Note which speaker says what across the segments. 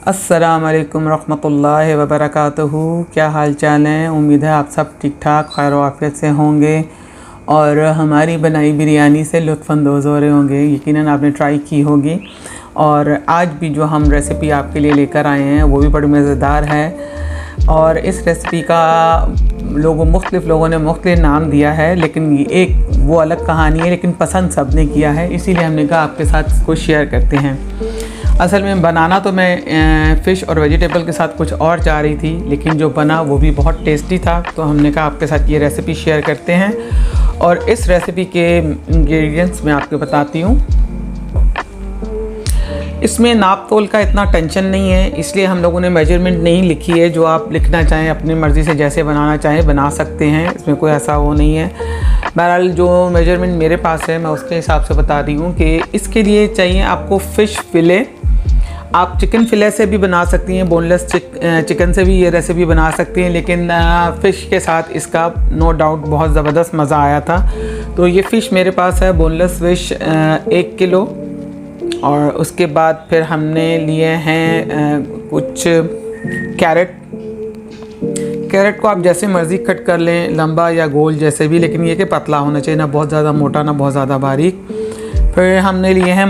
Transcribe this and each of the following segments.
Speaker 1: अस्सलाम वालेकुम रहमतुल्लाहि व बरकातुहू। क्या हाल चाल है? उम्मीद है आप सब ठीक ठाक खैर आफियत से होंगे और हमारी बनाई बिरयानी से लुत्फ़अंदोज़ हो रहे होंगे। यकीनन आपने ट्राई की होगी। और आज भी जो हम रेसिपी आपके लिए लेकर आए हैं वो भी बड़ी मज़ेदार है। और इस रेसिपी का मुख्तलिफ़ लोगों ने मुख्तलिफ़ नाम दिया है, लेकिन एक वो अलग कहानी है, लेकिन पसंद सब ने किया है, इसीलिए हमने कहा आपके साथ इसको शेयर करते हैं। असल में बनाना तो मैं फ़िश और वेजिटेबल के साथ कुछ और चाह रही थी, लेकिन जो बना वो भी बहुत टेस्टी था, तो हमने कहा आपके साथ ये रेसिपी शेयर करते हैं। और इस रेसिपी के इंग्रेडिएंट्स मैं आपको बताती हूँ। इसमें नाप तोल का इतना टेंशन नहीं है, इसलिए हम लोगों ने मेजरमेंट नहीं लिखी है। जो आप लिखना चाहें अपनी मर्ज़ी से जैसे बनाना चाहें बना सकते हैं, इसमें कोई ऐसा वो नहीं है। बहरहाल जो मेजरमेंट मेरे पास है मैं उसके हिसाब से बता रही हूँ कि इसके लिए चाहिए आपको फ़िश फ़िले। आप चिकन फ़िले से भी बना सकती हैं, बोनलेस चिकन से भी ये रेसिपी बना सकती हैं, लेकिन फ़िश के साथ इसका नो डाउट बहुत ज़बरदस्त मज़ा आया था। तो ये फ़िश मेरे पास है, बोनलेस फ़िश 1 किलो। और उसके बाद फिर हमने लिए हैं कुछ कैरेट को आप जैसे मर्ज़ी कट कर लें, लंबा या गोल जैसे भी, लेकिन ये कि पतला होना चाहिए, ना बहुत ज़्यादा मोटा ना बहुत ज़्यादा बारीक। फिर हमने लिए हैं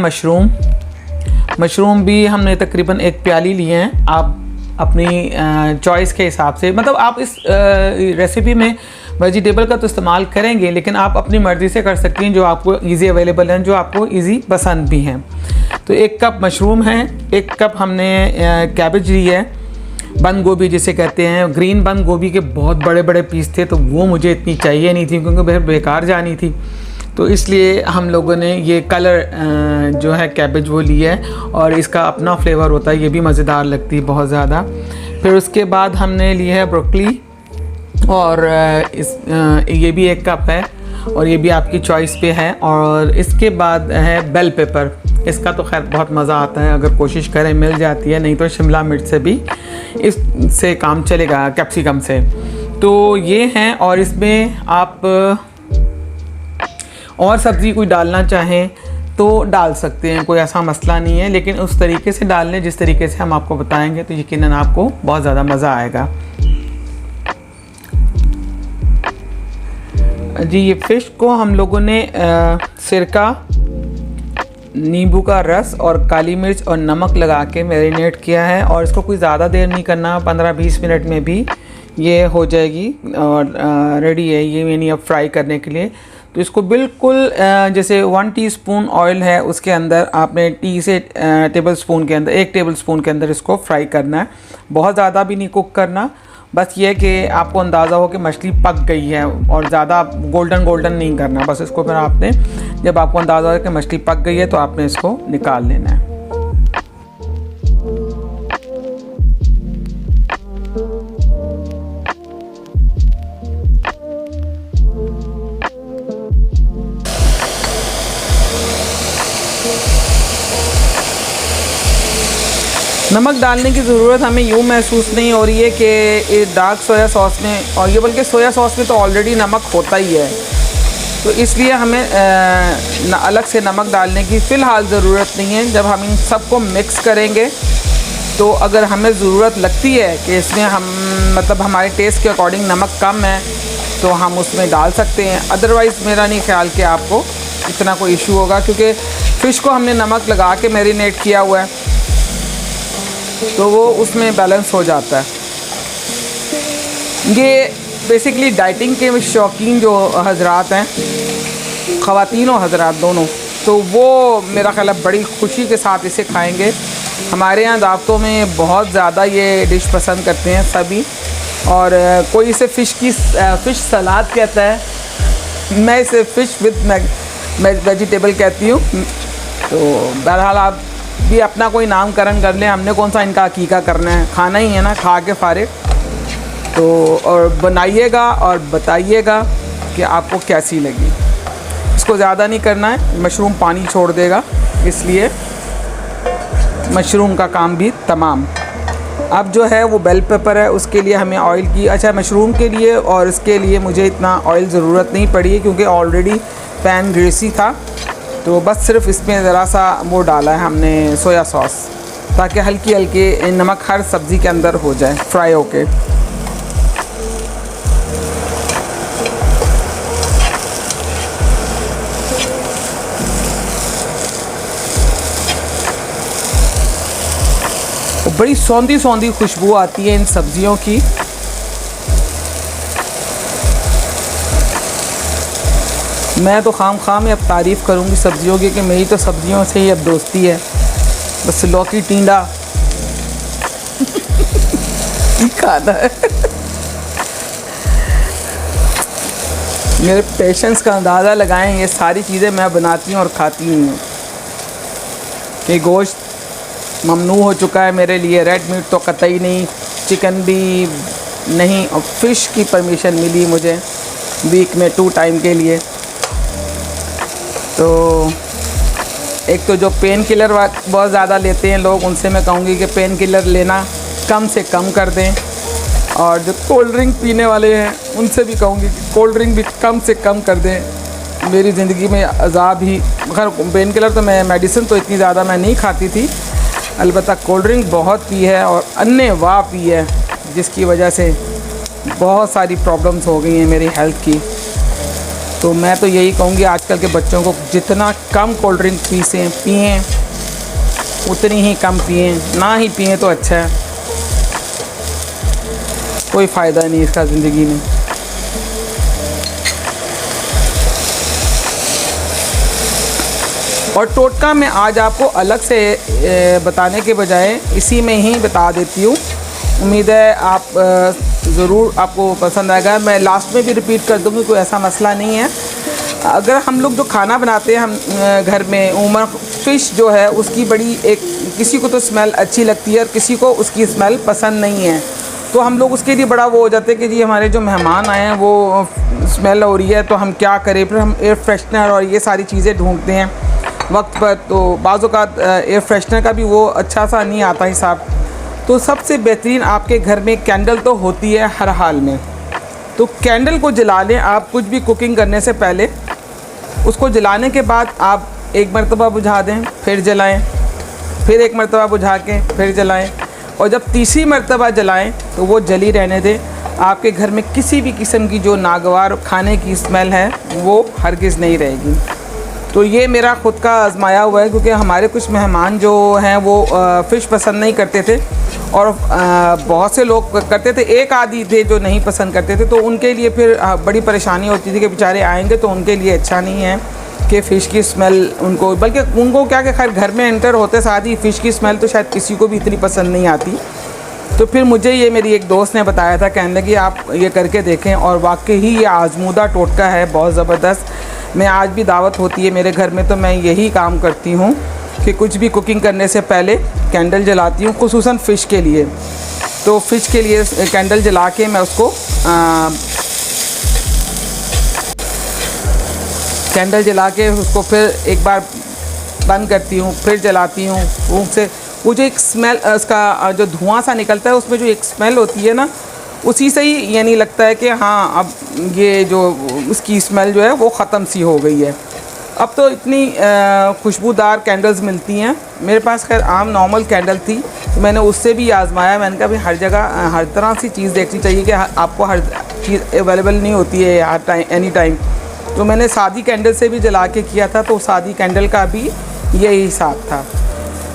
Speaker 1: मशरूम भी हमने तकरीबन 1 प्याली लिए हैं। आप अपनी चॉइस के हिसाब से, मतलब आप इस रेसिपी में वेजिटेबल का तो इस्तेमाल करेंगे, लेकिन आप अपनी मर्ज़ी से कर सकती हैं जो आपको इजी अवेलेबल हैं, जो आपको इजी पसंद भी हैं। तो 1 कप मशरूम है, 1 कप हमने कैबेज ली है, बंद गोभी जिसे कहते हैं। ग्रीन बंद गोभी के बहुत बड़े बड़े पीस थे, तो वो मुझे इतनी चाहिए नहीं थी क्योंकि बेकार जानी थी, तो इसलिए हम लोगों ने ये कलर जो है कैबेज वो लिया है, और इसका अपना फ्लेवर होता है, ये भी मज़ेदार लगती है बहुत ज़्यादा। फिर उसके बाद हमने लिया है ब्रोकली, और ये भी 1 कप है, और ये भी आपकी चॉइस पे है। और इसके बाद है बेल पेपर। इसका तो खैर बहुत मज़ा आता है, अगर कोशिश करें मिल जाती है, नहीं तो शिमला मिर्च से भी इससे काम चलेगा, कैप्सिकम से। तो ये हैं, और इसमें आप और सब्ज़ी कोई डालना चाहें तो डाल सकते हैं, कोई ऐसा मसला नहीं है, लेकिन उस तरीके से डाल लें जिस तरीके से हम आपको बताएंगे, तो यकीनन आपको बहुत ज़्यादा मज़ा आएगा। जी, ये फ़िश को हम लोगों ने सिरका, नींबू का रस और काली मिर्च और नमक लगा के मैरिनेट किया है, और इसको कोई ज़्यादा देर नहीं करना, 15-20 मिनट में भी ये हो जाएगी और रेडी है ये यानी अब फ्राई करने के लिए। तो इसको बिल्कुल जैसे 1 टीस्पून ऑयल है, उसके अंदर आपने एक टेबल स्पून के अंदर इसको फ्राई करना है। बहुत ज़्यादा भी नहीं कुक करना, बस ये कि आपको अंदाज़ा हो कि मछली पक गई है, और ज़्यादा गोल्डन नहीं करना। बस इसको फिर आपने, जब आपको अंदाज़ा हो कि मछली पक गई है, तो आपने इसको निकाल लेना है। नमक डालने की ज़रूरत हमें यूँ महसूस नहीं हो रही है कि डार्क सोया सॉस में, और ये बल्कि सोया सॉस में तो ऑलरेडी नमक होता ही है, तो इसलिए हमें अलग से नमक डालने की फ़िलहाल ज़रूरत नहीं है। जब हम इन सबको मिक्स करेंगे तो अगर हमें ज़रूरत लगती है कि इसमें मतलब हमारे टेस्ट के अकॉर्डिंग नमक कम है, तो हम उसमें डाल सकते हैं। अदरवाइज़ मेरा नहीं ख्याल कि आपको इतना कोई इशू होगा, क्योंकि फ़िश को हमने नमक लगा के मैरिनेट किया हुआ है, तो वो उसमें बैलेंस हो जाता है। ये बेसिकली डाइटिंग के शौकीन जो हजरात हैं, ख़वातीन और हजरात दोनों, तो वो मेरा ख्याल है बड़ी खुशी के साथ इसे खाएंगे। हमारे यहाँ दावतों में बहुत ज़्यादा ये डिश पसंद करते हैं सभी, और कोई इसे फ़िश सलाद कहता है, मैं इसे फ़िश विद वेजिटेबल कहती हूँ। तो बहरहाल आप भी अपना कोई नामकरण कर लें, हमने कौन सा इनका हकीका करना है, खाना ही है ना, खा के फारिग। तो और बनाइएगा और बताइएगा कि आपको कैसी लगी। इसको ज़्यादा नहीं करना है, मशरूम पानी छोड़ देगा, इसलिए मशरूम का काम भी तमाम। अब जो है वो बेल पेपर है, उसके लिए हमें ऑयल की, अच्छा मशरूम के लिए और इसके लिए मुझे इतना ऑयल ज़रूरत नहीं पड़ी है, क्योंकि ऑलरेडी पैन ग्रेसी था। तो बस सिर्फ इसमें ज़रा सा वो डाला है हमने सोया सॉस, ताकि हल्की हल्की नमक हर सब्ज़ी के अंदर हो जाए फ्राई होके। बड़ी सौंधी सौंधी खुशबू आती है इन सब्जियों की। मैं तो खाम में अब तारीफ़ करूँगी सब्जियों की कि मेरी तो सब्जियों से ही अब दोस्ती है। बस लौकी टींडा खाना है। मेरे पेशेंस का अंदाज़ा लगाएं, ये सारी चीज़ें मैं बनाती हूँ और खाती हूँ। ये गोश्त ममनू हो चुका है मेरे लिए, रेड मीट तो कतई नहीं, चिकन भी नहीं, और फ़िश की परमिशन मिली मुझे वीक में 2 टाइम के लिए। तो एक तो जो पेन किलर बहुत ज़्यादा लेते हैं लोग, उनसे मैं कहूँगी कि पेन किलर लेना कम से कम कर दें, और जो कोल्ड ड्रिंक पीने वाले हैं उनसे भी कहूँगी कि कोल्ड ड्रिंक भी कम से कम कर दें। मेरी ज़िंदगी में अज़ाब ही, खैर पेन किलर तो मैं मेडिसिन तो इतनी ज़्यादा मैं नहीं खाती थी, अलबत्ता कोल्ड ड्रिंक बहुत पी है और अन्य वाह पी है, जिसकी वजह से बहुत सारी प्रॉब्लम्स हो गई हैं मेरी हेल्थ की। तो मैं तो यही कहूँगी आजकल के बच्चों को जितना कम कोल्ड ड्रिंक पिएँ उतनी ही कम पिएँ, ना ही पिएँ तो अच्छा है, कोई फ़ायदा नहीं इसका ज़िंदगी में। और टोटका मैं आज आपको अलग से बताने के बजाय इसी में ही बता देती हूँ। उम्मीद है आप ज़रूर आपको पसंद आएगा। मैं लास्ट में भी रिपीट कर दूँगी, कोई ऐसा मसला नहीं है। अगर हम लोग जो खाना बनाते हैं हम घर में, उमर फ़िश जो है उसकी बड़ी एक, किसी को तो स्मेल अच्छी लगती है और किसी को उसकी स्मेल पसंद नहीं है, तो हम लोग उसके लिए बड़ा वो हो जाते हैं कि जी हमारे जो मेहमान आए हैं वो स्मेल हो रही है तो हम क्या करें। फिर हम एयर फ्रेशनर और ये सारी चीज़ें ढूंढते हैं वक्त पर, तो बाज़ औक़ात एयर फ्रेशनर का भी वो अच्छा सा नहीं आता हिसाब। तो सबसे बेहतरीन आपके घर में कैंडल तो होती है हर हाल में, तो कैंडल को जला लें आप कुछ भी कुकिंग करने से पहले। उसको जलाने के बाद आप एक मरतबा बुझा दें, फिर जलाएं, फिर एक मरतबा बुझा के फिर जलाएं, और जब तीसरी मरतबा जलाएं तो वो जली रहने दें। आपके घर में किसी भी किस्म की जो नागवार खाने की स्मेल है वो हरगिज़ नहीं रहेगी। तो ये मेरा ख़ुद का आजमाया हुआ है, क्योंकि हमारे कुछ मेहमान जो हैं वो फ़िश पसंद नहीं करते थे और बहुत से लोग करते थे, एक आदि थे जो नहीं पसंद करते थे, तो उनके लिए फिर बड़ी परेशानी होती थी कि बेचारे आएंगे तो उनके लिए अच्छा नहीं है कि फ़िश की स्मेल उनको, बल्कि उनको क्या कि खैर घर में एंटर होते साथ ही फ़िश की स्मेल तो शायद किसी को भी इतनी पसंद नहीं आती। तो फिर मुझे ये मेरी एक दोस्त ने बताया था, कहने लगी आप ये करके देखें, और वाकई ही ये आजमूदा टोटका है, बहुत ज़बरदस्त। मैं आज भी दावत होती है मेरे घर में तो मैं यही काम करती हूँ कि कुछ भी कुकिंग करने से पहले कैंडल जलाती हूँ, खुसूसन फ़िश के लिए। तो फ़िश के लिए कैंडल जला के मैं उसको कैंडल जला के उसको फिर एक बार बंद करती हूँ, फिर जलाती हूँ। उससे वो जो एक स्मेल, उसका जो धुआं सा निकलता है उसमें जो एक स्मेल होती है ना, उसी से ही यानी लगता है कि हाँ अब ये जो उसकी स्मेल जो है वो ख़त्म सी हो गई है। अब तो इतनी खुशबूदार कैंडल्स मिलती हैं। मेरे पास खैर आम नॉर्मल कैंडल थी, तो मैंने उससे भी आज़माया। मैंने कहा भाई हर जगह हर तरह से चीज़ देखनी चाहिए कि आपको हर चीज़ अवेलेबल नहीं होती है हर टाइम एनी टाइम। तो मैंने सादी कैंडल से भी जला के किया था, तो सादी कैंडल का भी यही हिसाब था।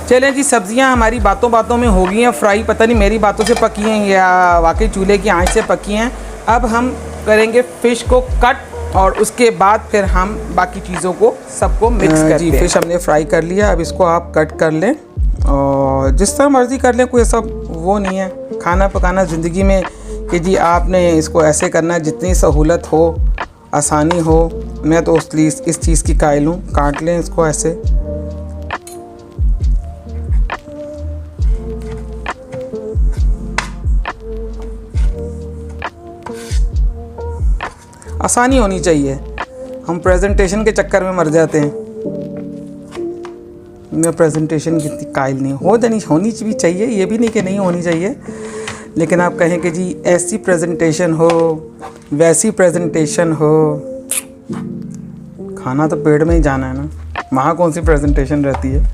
Speaker 1: चलें जी, सब्ज़ियां हमारी बातों बातों में हो गई हैं फ्राई, पता नहीं मेरी बातों से पकी हैं या वाकई चूल्हे की आंच से पकी हैं। अब हम करेंगे फ़िश को कट और उसके बाद फिर हम बाकी चीज़ों को सबको मिक्स करते हैं। फ़िश हमने फ्राई कर लिया, अब इसको आप कट कर लें और जिस तरह मर्ज़ी कर लें, कोई ऐसा वो नहीं है। खाना पकाना ज़िंदगी में कि जी आपने इसको ऐसे करना है, जितनी सहूलत हो आसानी हो, मैं तो इस चीज़ की कायल हूँ। काट लें इसको ऐसे, आसानी होनी चाहिए। हम प्रेजेंटेशन के चक्कर में मर जाते हैं। मैं प्रेजेंटेशन की इतनी कायल नहीं होनी भी चाहिए, ये भी नहीं कि नहीं होनी चाहिए, लेकिन आप कहें कि जी ऐसी प्रेजेंटेशन हो, वैसी प्रेजेंटेशन हो, खाना तो पेट में ही जाना है ना, वहाँ कौन सी प्रेजेंटेशन रहती है।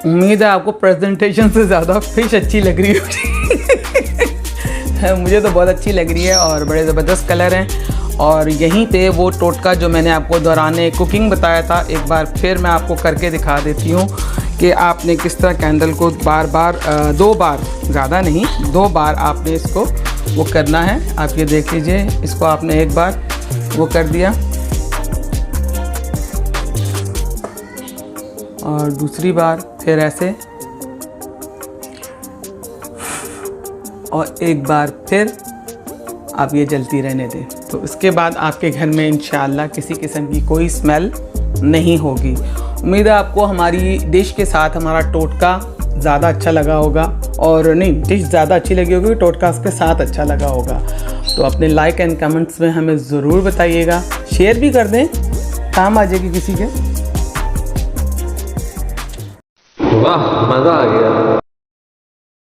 Speaker 1: उम्मीद है आपको प्रेजेंटेशन से ज़्यादा फिश अच्छी लग रही है। मुझे तो बहुत अच्छी लग रही है और बड़े ज़बरदस्त कलर हैं। और यहीं पे वो टोटका जो मैंने आपको दौरान कुकिंग बताया था, एक बार फिर मैं आपको करके दिखा देती हूँ कि आपने किस तरह कैंडल को बार बार 2 बार, ज़्यादा नहीं 2 बार आपने इसको वो करना है। आप ये देख लीजिए, इसको आपने एक बार वो कर दिया और दूसरी बार फिर ऐसे और एक बार फिर आप ये जलती रहने दें। तो इसके बाद आपके घर में इंशाअल्लाह किसी किस्म की कोई स्मेल नहीं होगी। उम्मीद है आपको हमारी डिश के साथ हमारा टोटका ज़्यादा अच्छा लगा होगा, और नहीं, डिश ज़्यादा अच्छी लगी होगी, टोटका उसके साथ अच्छा लगा होगा। तो अपने लाइक एंड कमेंट्स में हमें ज़रूर बताइएगा, शेयर भी कर दें, काम आ जाएगी किसी के।
Speaker 2: वाह, मज़ा आ गया।